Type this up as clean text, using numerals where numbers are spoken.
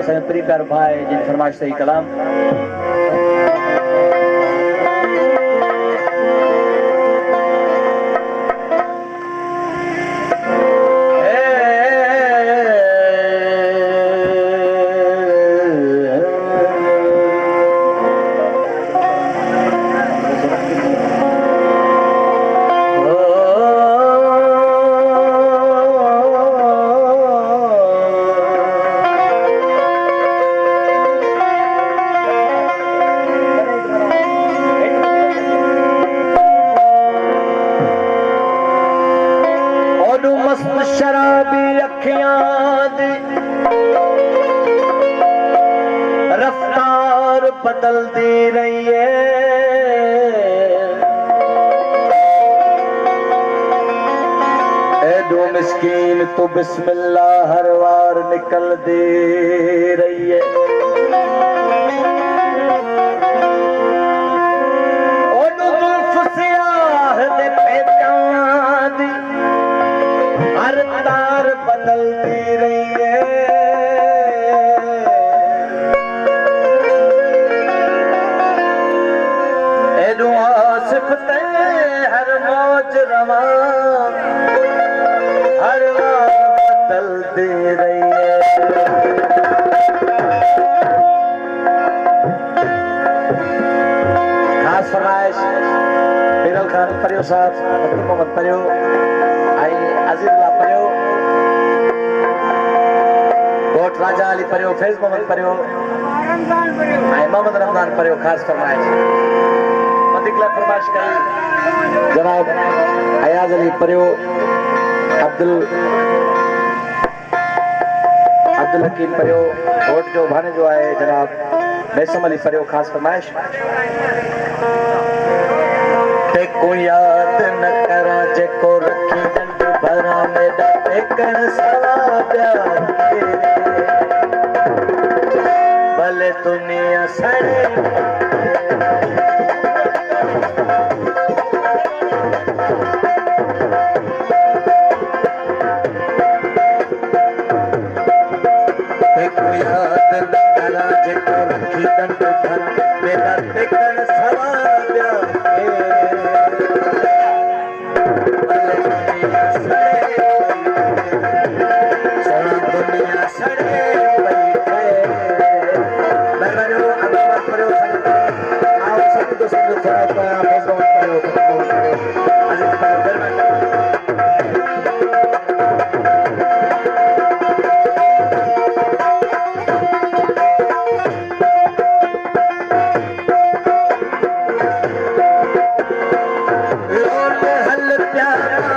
असांजो प्री प्यारो भाई जिन फरमाइश सही कलाम शराबी अखियां दी रफ्तार बदलती रही है ऐडो मिस्कीन तो बिस्मिल्लाह हर वार निकल दे रही है हर तार बदलती रही है एडो आसिफ ते हर मौज रवा हर बार बदलती रही है खास फरमाइश बिरल खान परियो साहब मोहम्मद परियो अजीजुल्लाह परियो गोट राजा अली परियो फैज मोहम्मद परियो मोहम्मद रमजान परियो खास फरमाइश मदिकला फरमाइश करी जनाब अयाज अली परियो अब्दुल हकीम परियो गोट जो भाने जो आए जनाब मैसम अली परियो खास फरमाइश ते को याद न करा जेको रखी भरा मेरा टेकन सवा प्यार भले दुनिया सड़े याद न करा जेको रखी दंड भरा मेरा टेकन सवा प्यार हल प्यारा